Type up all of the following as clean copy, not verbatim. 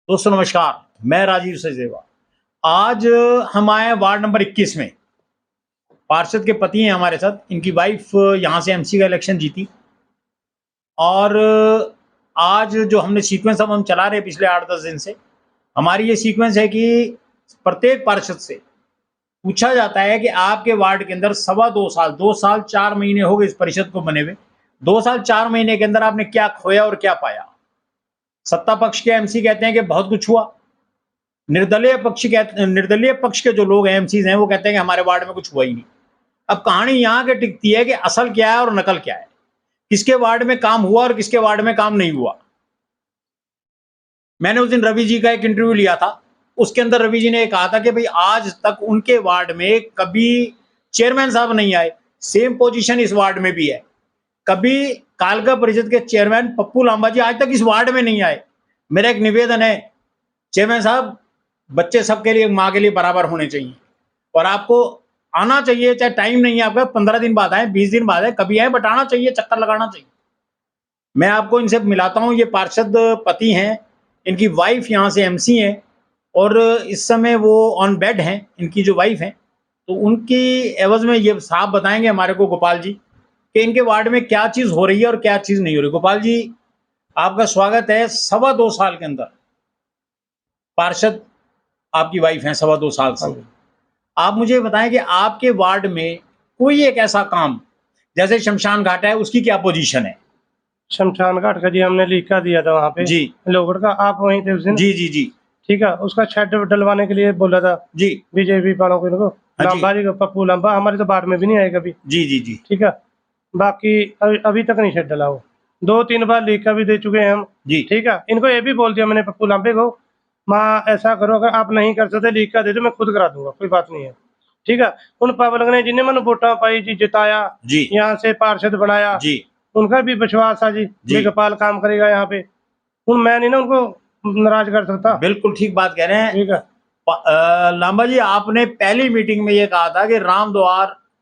दोस्तों नमस्कार, मैं राजीव सचदेवा। आज हम आए हैं वार्ड नंबर 21 में। पार्षद के पति हैं हमारे साथ, इनकी वाइफ यहाँ से एमसी का इलेक्शन जीती और आज जो हमने सीक्वेंस अब हम चला रहे हैं पिछले 8-10 दिन से, हमारी ये सीक्वेंस है कि प्रत्येक पार्षद से पूछा जाता है कि आपके वार्ड के अंदर सवा 2 साल 4 महीने हो गए इस परिषद को बने हुए। 2 साल 4 महीने के अंदर आपने क्या खोया और क्या पाया? सत्ता पक्ष के एमसी कहते हैं कि बहुत कुछ हुआ। निर्दलीय पक्ष के जो लोग एमसीज हैं वो कहते हैं कि हमारे वार्ड में कुछ हुआ ही नहीं। अब कहानी यहाँ के टिकती है कि असल क्या है और नकल क्या है, किसके वार्ड में काम हुआ और किसके वार्ड में काम नहीं हुआ। मैंने उस दिन रवि जी का एक इंटरव्यू लिया था, उसके अंदर रवि जी ने कहा था कि भाई आज तक उनके वार्ड में कभी चेयरमैन साहब नहीं आए। सेम पोजीशन इस वार्ड में भी है, कभी कालका परिषद के चेयरमैन पप्पू लांबा जी आज तक इस वार्ड में नहीं आए। मेरा एक निवेदन है, चेयरमैन साहब, बच्चे सबके लिए माँ के लिए बराबर होने चाहिए और आपको आना चाहिए, चाहे टाइम नहीं है आपका, 15 दिन बाद आए, 20 दिन बाद आए, कभी आए, बट आना चाहिए, चक्कर लगाना चाहिए। मैं आपको इनसे मिलाता हूँ, ये पार्षद पति हैं, इनकी वाइफ यहाँ से एमसी हैं और इस समय वो ऑन बेड हैं, इनकी जो वाइफ हैं। तो उनकी एवज में ये साफ बताएंगे हमारे को गोपाल जी कि इनके वार्ड में क्या चीज़ हो रही है और क्या चीज़ नहीं हो रही। गोपाल जी, आपका स्वागत है। सवा 2 साल के अंदर पार्षद आपकी वाइफ हैं, सवा 2 साल से। आप मुझे बताएं कि आपके वार्ड में कोई एक ऐसा काम, जैसे शमशान घाट है, उसकी क्या पोजीशन है? शमशान घाट का जी हमने लिखा दिया था वहाँ पे जी, लोगड़ का, आप वहीं थे उस दिन। जी जी जी ठीक है, उसका शेड डलवाने के लिए बोला था जी बीजेपी वालों को, इनको हाँ जी। लांबा जी को, पप्पू लांबा, हमारे तो वार्ड में भी नहीं आए कभी। जी जी जी ठीक है, बाकी अभी तक नहीं शेड डला। वो 2-3 बार लिखा भी दे चुके हैं हम। जी ठीक है, इनको ये भी बोल दिया मैंने पप्पू लांबे को, माँ ऐसा करो, अगर आप नहीं कर सकते लिख कर दे दो, मैं खुद करा दूंगा, कोई बात नहीं है। ठीक है, उन पब्लिक ने जिन्हें मैंने वोटा पाई जी, जिताया, जी यहाँ से पार्षद बनाया, जी उनका भी विश्वास था जी जी। गोपाल काम करेगा यहाँ पे। उन मैं नहीं ना उनको नाराज कर सकता। बिल्कुल ठीक बात कह रहे हैं। ठीक है, लांबा जी, आपने पहली मीटिंग में ये कहा था कि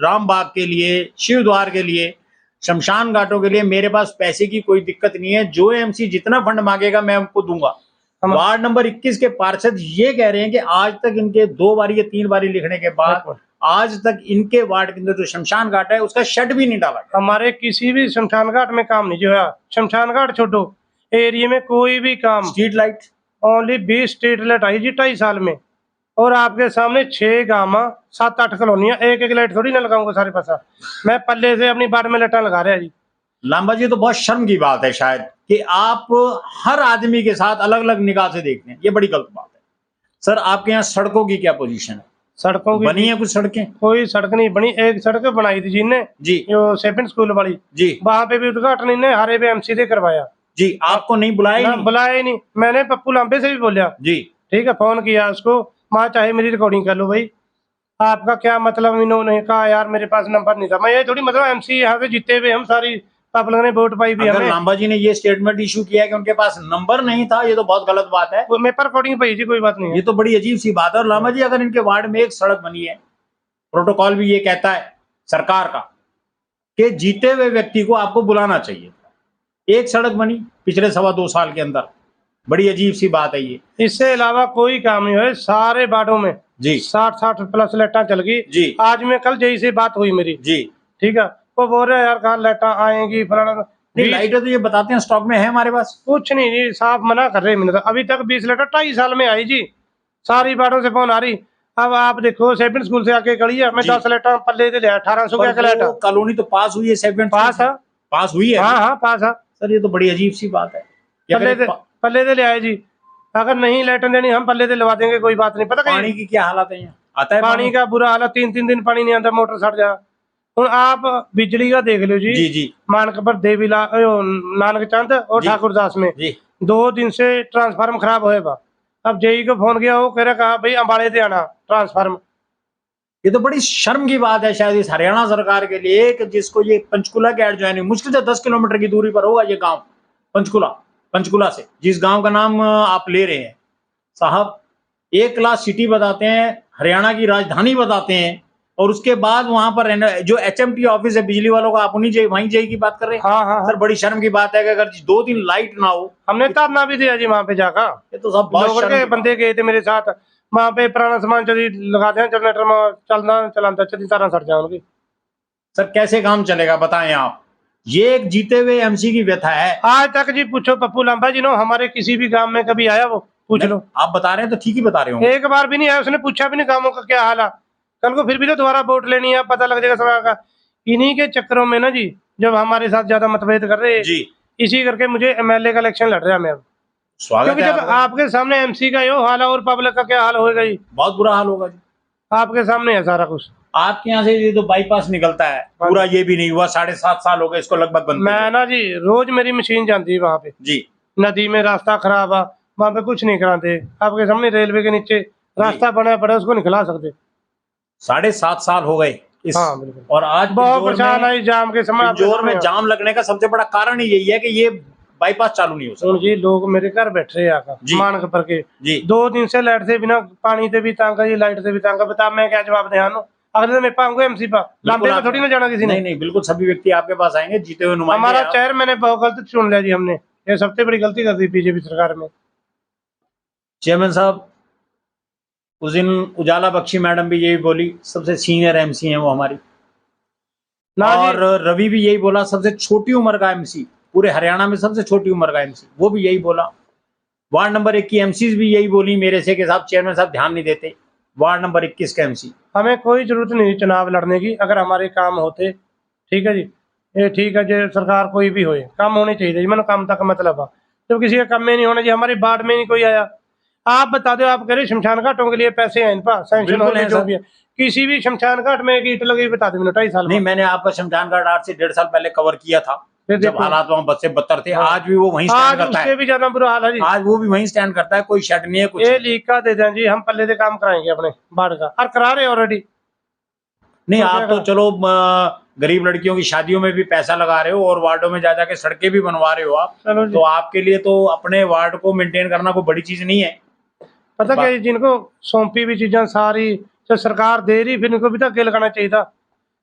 राम बाग के लिए, शिव द्वार के लिए, शमशान घाटों के लिए मेरे पास पैसे की कोई दिक्कत नहीं है, जो एमसी जितना फंड मांगेगा मैं उनको दूंगा। वार्ड नंबर 21 के पार्षद ये कह रहे हैं कि आज तक इनके 2 बारी या 3 बारी लिखने के बाद आज तक इनके वार्ड के अंदर जो शमशान घाट है उसका शेड भी नहीं डाला। हमारे किसी भी शमशान घाट में काम नहीं जो है। शमशान घाट छोड़ो, एरिया में कोई भी काम, street light only 20 street light आई जी 2.5 साल में, और आपके सामने 6 गाँव, 7-8 कॉलोनियां, एक लाइट थोड़ी ना लगाऊंगा सारे पास। मैं पल्ले से अपनी वार्ड में लाइट लगा रहा है जी। लांबा जी, तो बहुत शर्म की बात है शायद कि आप हर आदमी के साथ अलग अलग निगाह से देखते हैं, ये बड़ी गलत बात है। सर, आपके यहाँ सड़कों की क्या पोजीशन है? सड़कों की बनी है कुछ सड़कें? कोई सड़क नहीं बनी। एक सड़क बनाई थी जिनने जी, जो सेपेंट स्कूल वाली जी, वहां पे भी उद्घाटन इन्हें हरे पे एमसी ने करवाया जी। आपको नहीं बुलाया? ना, बुलाया ही नहीं। मैंने पप्पू लांबे से भी बोलिया जी, ठीक है, फोन किया उसको, माँ चाहे मेरी रिकॉर्डिंग कर लो भाई, आपका क्या मतलब। इन्होंने कहा यार मेरे पास नंबर नहीं था। मैं ये थोड़ी मतलब एमसी यहाँ से जीते हुए हम सारी पब्लिक ने वोट पाई भी अगर हमें। लांबा जी ने ये स्टेटमेंट इशू किया है कि उनके पास नंबर नहीं था, ये तो बहुत गलत बात है। मेरे पर रिकॉर्डिंग पाई जी, कोई बात नहीं है। ये तो बड़ी अजीब सी बात है। और लांबा जी, अगर इनके वार्ड में एक सड़क बनी है, प्रोटोकॉल भी ये कहता है सरकार का कि जीते हुए व्यक्ति को आपको बुलाना चाहिए, एक सड़क बनी पिछले सवा 2 साल के अंदर, बड़ी अजीब सी बात है ये। इससे अलावा कोई काम नहीं हुआ सारे वार्डों में जी, 60 प्लस लाइटा चल गई जी। आज में कल जैसी से बात हुई मेरी। जी, ठीक है, वो बोल रहे यार कहाँ लाइटा आएंगी फलाना। नहीं, लाइटें तो ये बताते हैं स्टॉक में है हमारे पास। कुछ नहीं जी, साफ मना कर रहे मैंने, अभी तक 20 लाइटा 2.5 साल में आई जी, सारी वार्डों से फोन आ रही। अब आप देखो सेपेंट स्कूल से आके गड़ी है, मैं 10 लाइटा पल्ले से ले 1800 का लाइटा। कॉलोनी तो पास हुई है, सेगमेंट पास है, पास हुई है। हाँ पास है सर, ये तो बड़ी अजीब सी बात है। पल्ले से ले आए जी। अगर नहीं लाइटें देनी हम पल्ले से लगा देंगे, कोई बात नहीं। पता पानी की क्या हालत है यहाँ? आता है पानी का बुरा हाल है, 3-3 दिन पानी नहीं आता, मोटर सड़ जा। और आप बिजली का देख लो जी, जी जी मानकपुर देवीला नानक चंद और ठाकुरदास में जी 2 दिन से ट्रांसफार्मर खराब होए बा। अब जेई को फोन किया, वो कह रहा कहा भाई अंबाड़े से आना ट्रांसफार्मर। ये तो बड़ी शर्म की बात है शायद इस हरियाणा सरकार के लिए कि जिसको ये पंचकुला के एड ज्वाइनिंग, मुश्किल से 10 किलोमीटर की दूरी पर होगा ये गांव पंचकुला से, जिस गांव का नाम आप ले रहे हैं साहब, एक क्लास सिटी बताते हैं, हरियाणा की राजधानी बताते हैं, और उसके बाद वहां पर जो HMT ऑफिस है बिजली वालों का, आप उन्हीं वहीं JE की बात कर रहे हैं। हाँ हाँ सर बड़ी शर्म की बात है कि अगर 2 दिन लाइट ना हो, हमने धरना भी दिया जी वहां पे जाकर। ये तो सब बहुत लोगों शर्म के की बात बंदे गए थे मेरे साथ, वहां पे पुराना सामान चली लगाते हैं जनरेटर में, चलना चलाता चली तरह सड़ जाए उनकी। सर कैसे काम चलेगा बताएं आप? ये एक जीते हुए MC की व्यथा है। आज तक जी पूछो पप्पू लांबा जी नो हमारे किसी भी गांव में कभी आया, वो पूछ लो। आप बता रहे हैं तो ठीक ही बता रहे होंगे। एक बार भी नहीं आया, उसने पूछा भी नहीं गांवों का क्या हाल है। कल को फिर भी तो दोबारा वोट लेनी है, पता लग जाएगा सरकार का। इन्हीं के चक्करों में ना जी, जब हमारे साथ ज्यादा मतभेद कर रहे हैं, जी इसी करके मुझे MLA का इलेक्शन लड़ रहा है मैं अब। स्वागत क्योंकि है जब आपका। आपके सामने MC का यो हाल है और पब्लिक का क्या हाल होएगा जी, बहुत बुरा हाल होगा जी। आपके सामने है सारा कुछ। आपके यहाँ से ये तो बाईपास निकलता है पूरा, ये भी नहीं हुआ, 7.5 साल हो गए इसको लगभग बनते मैं हुए। ना जी रोज मेरी मशीन जाती है वहां पे, जी नदी में रास्ता खराब है, वहां पे कुछ नहीं कराते। आपके सामने रेलवे के नीचे रास्ता बना पड़ा, उसको निकला सकते। 7.5 साल हो गए इस, हाँ बिल्कुल, और आज बहुत परेशान है इस जाम के समय। आपके पिंजौर में सामने जाम लगने का सबसे बड़ा कारण ही यही है कि ये बाईपास चालू नहीं हो सुन सकता। जी, लोग मेरे घर बैठ रहे आकर जी। मान के पर के जी 2 दिन से लाइट से बिना, पानी से भी तांगा जी, लाइट से भी तांगा। बता मैं क्या जवाब दे आनो? अगले दिन मैं पाऊंगा MC पर, लांबे में थोड़ी ना जाना किसी ने। नहीं नहीं, बिल्कुल सभी व्यक्ति आपके पास आएंगे, जीते हुए नुमाइंदे हमारा हैं आप। चेहर मैंने बहुत गलत चुन लिया जी, हमने ये सबसे बड़ी गलती कर दी BJP सरकार में। चेयरमैन साहब, उस दिन उजाला बख्शी मैडम भी यही बोली, सबसे सीनियर MC है वो हमारी, ना और जी, रवि भी यही बोला, सबसे छोटी उम्र का MC, पूरे हरियाणा में सबसे छोटी उम्र का MC, वो भी यही बोला। वार्ड नंबर 1 की MCs भी यही बोली मेरे से कि साहब चेयरमैन साहब ध्यान नहीं देते। वार्ड नंबर 21 का MC। हमें कोई जरूरत नहीं चुनाव लड़ने की, अगर हमारे काम होते। ठीक है जी, ये ठीक है जी, सरकार कोई भी होए, काम होने चाहिए जी, मैंने काम तक मतलब है। जब किसी का काम में नहीं होना जी, हमारी वार्ड में नहीं कोई आया। आप बता दो, आप कह रहे शमशान घाटों के लिए पैसे हैं इन पर सैंक्शन बिल्कुल हो है जो सर। भी है। किसी भी शमशान घाट में एक ईंट लगी बता दो, 2.5 साल नहीं, में। मैंने आपका शमशान घाट 8 से 1.5 साल पहले कवर किया था, फिर जब देखो, हालात वहां बद से बदतर थे। हाँ। आज भी वो वहीं स्टैंड आज करता उससे है, भी ज्यादा बुरा हाल है जी। आज वो भी वहीं स्टैंड करता है, कोई शेड नहीं है कुछ ये नहीं। लीक का दे दें जी, हम पल्ले से काम कराएंगे अपने बाढ़ का, और करा रहे ऑलरेडी। नहीं, तो आप क्या तो करा? चलो गरीब लड़कियों की शादियों में भी पैसा लगा रहे हो और वार्डों में जा जाके सड़कें भी बनवा रहे हो आप, चलो जी, तो आपके लिए तो अपने वार्ड को मेंटेन करना कोई बड़ी चीज नहीं है। पता क्या बा- है, जिनको सौंपी भी चीजें सारी जो सरकार दे रही, फिर इनको भी तो आगे लगाना चाहिए था।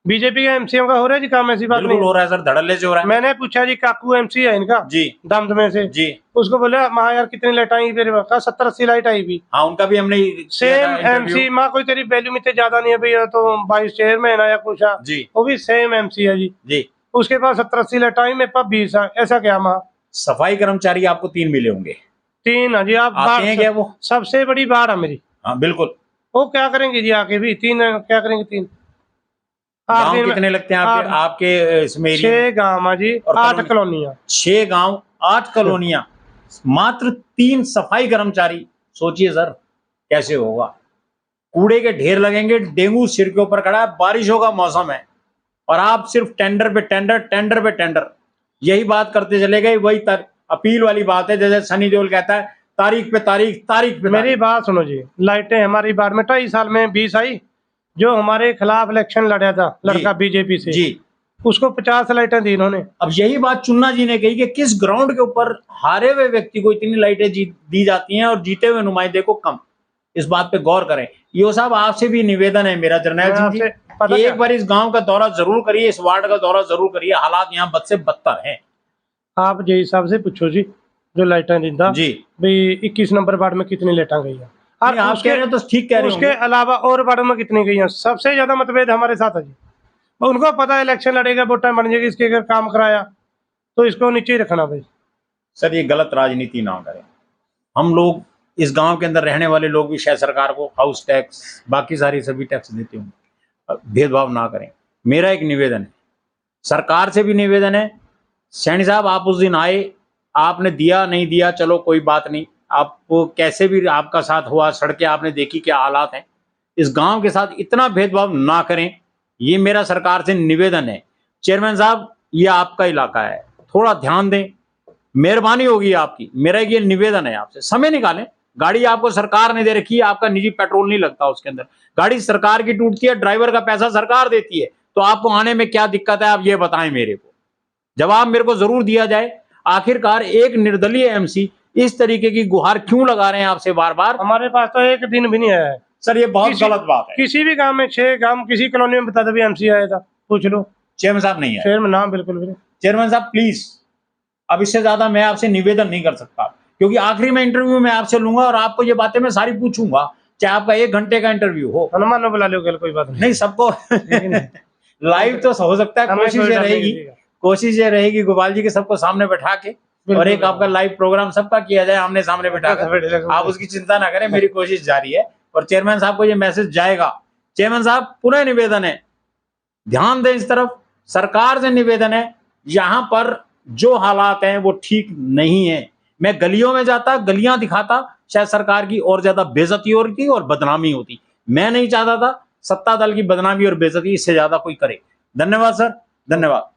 BJP का MCM का हो रहा है जी काम, ऐसी बात बिल्कुल नहीं हो है। रहा है सर, धड़ल्ले से हो रहा है। मैंने पूछा जी, काकू MC है इनका जी दमद में से, जी। उसको बोला माँ यार कितनी लाइट आई मेरे पास? कहा 70-80 लाइट आई भी। हाँ, उनका भी हमने किया सेम था इंटरव्यू। MC, माँ कोई तेरी वैल्यू में इतने ज्यादा नहीं है भैया, तो वाइस चेयरमैन है या कुछ है, जी वो भी सेम MC है जी। जी। उसके पास 70-80 लाइट आई, मेरे पास 20 है, ऐसा क्या माँ? सफाई कर्मचारी आपको 3 मिले होंगे, 3 है जी। आप आते हैं क्या वो? सबसे बड़ी बाढ़ है मेरी। हाँ बिल्कुल। वो क्या करेंगे जी आके भी? 3 क्या करेंगे 3? 8 गांव दिन में कितने लगते हैं आपके 8, आपके इसमें एरिया में? 6 गाँव है जी, और 8 कॉलोनियाँ। 6 गांव, 8 कॉलोनियां, मात्र 3 सफाई कर्मचारी। सोचिए सर कैसे होगा। कूड़े के ढेर लगेंगे, डेंगू सिर के ऊपर खड़ा है, बारिशों का मौसम है, और आप सिर्फ टेंडर पे टेंडर, टेंडर पे टेंडर, यही बात करते चले गए। वही अपील वाली बात है, जैसे सनी देओल कहता है, तारीख पे तारीख, तारीख पे मेरी तारीख। बात सुनो जी, लाइटें हमारी बाढ़ में 2.5 साल में 20 आई। जो हमारे खिलाफ इलेक्शन लड़ा था लड़का BJP से, जी। उसको 50 लाइटें दी इन्होंने। अब यही बात चुन्ना जी ने कही कि किस ग्राउंड के ऊपर हारे हुए व्यक्ति को इतनी लाइटें दी जाती हैं और जीते हुए नुमाइंदे को कम। इस बात पे गौर करें। यो साहब, आपसे भी निवेदन है मेरा, जर्नैल मैं सिंह जी, आपसे पता कि क्या, एक बार इस गांव का दौरा जरूर करिए, इस वार्ड का दौरा जरूर करिए, हालात यहाँ बद से बदतर हैं। आप जी साहब से पूछो जी, जो लाइटें दिंदा जी। भाई 21 नंबर वार्ड में कितनी लाइटें गई हैं, और नहीं, आप कह रहे हो तो ठीक कह रहे उसके होंगे। अलावा और वार्डों में कितनी गई हैं। सबसे ज्यादा मतभेद हमारे साथ है जी। उनको पता है इलेक्शन लड़ेगा, वोटें बन जाएगी, इसके अगर काम कराया तो इसको नीचे ही रखना भाई। सर ये गलत राजनीति ना करें। हम लोग इस गांव के अंदर रहने वाले लोग भी शायद सरकार को हाउस टैक्स, बाकी सारी सभी टैक्स देते होंगे, भेदभाव ना करें। मेरा एक निवेदन है, सरकार से भी निवेदन है। सैनी साहब, आप उस दिन आए, आपने दिया नहीं दिया चलो कोई बात नहीं, आपको कैसे भी आपका साथ हुआ, सड़कें आपने देखी क्या हालात हैं, इस गांव के साथ इतना भेदभाव ना करें, ये मेरा सरकार से निवेदन है। चेयरमैन साहब, ये आपका इलाका है, थोड़ा ध्यान दें, मेहरबानी होगी आपकी। मेरा ये निवेदन है आपसे, समय निकालें। गाड़ी आपको सरकार ने दे रखी है, आपका निजी पेट्रोल नहीं लगता उसके अंदर, गाड़ी सरकार की टूटती है, ड्राइवर का पैसा सरकार देती है, तो आपको आने में क्या दिक्कत है, आप ये बताएं मेरे को, जवाब मेरे को जरूर दिया जाए। आखिरकार एक निर्दलीय MC इस तरीके की गुहार क्यों लगा रहे हैं आपसे बार बार? हमारे पास तो एक दिन भी नहीं आया है। सर ये बहुत किसी- गलत बात है। किसी भी गांव में 6 गांव किसी कॉलोनी में बता दो भी एमसी आया था, पूछ लो। चेयरमैन साहब नहीं है। शहर में नाम बिल्कुल भी नहीं। चेयरमैन साहब प्लीज, अब इससे ज्यादा मैं आपसे निवेदन नहीं कर सकता, क्योंकि आखिरी में इंटरव्यू मैं आपसे लूंगा और आपको ये बातें मैं सारी पूछूंगा, चाहे आपका 1 घंटे का इंटरव्यू हो। हनुमान ने बुला लो कल, कोई बात नहीं। नहीं सबको लाइव तो हो सकता है, हमें कोशिश कोई ये डर नहीं रहेगी, किसी का। कोशिश ये रहेगी गोपाल जी के सबको सामने बैठा के, और एक आपका लाइव प्रोग्राम सबका किया जाए आमने सामने बैठा कर। आप उसकी चिंता ना करें, मेरी कोशिश जारी है और चेयरमैन साहब को ये मैसेज जाएगा। चेयरमैन साहब पुनः निवेदन है, ध्यान दें इस तरफ, सरकार से निवेदन है, यहाँ पर जो हालात हैं वो ठीक नहीं है। मैं गलियों में जाता, गलियां दिखाता, शायद सरकार की और ज्यादा बेइज्जती होती और बदनामी होती। मैं नहीं चाहता था सत्ता दल की बदनामी और बेइज्जती इससे ज्यादा कोई करे। धन्यवाद सर, धन्यवाद।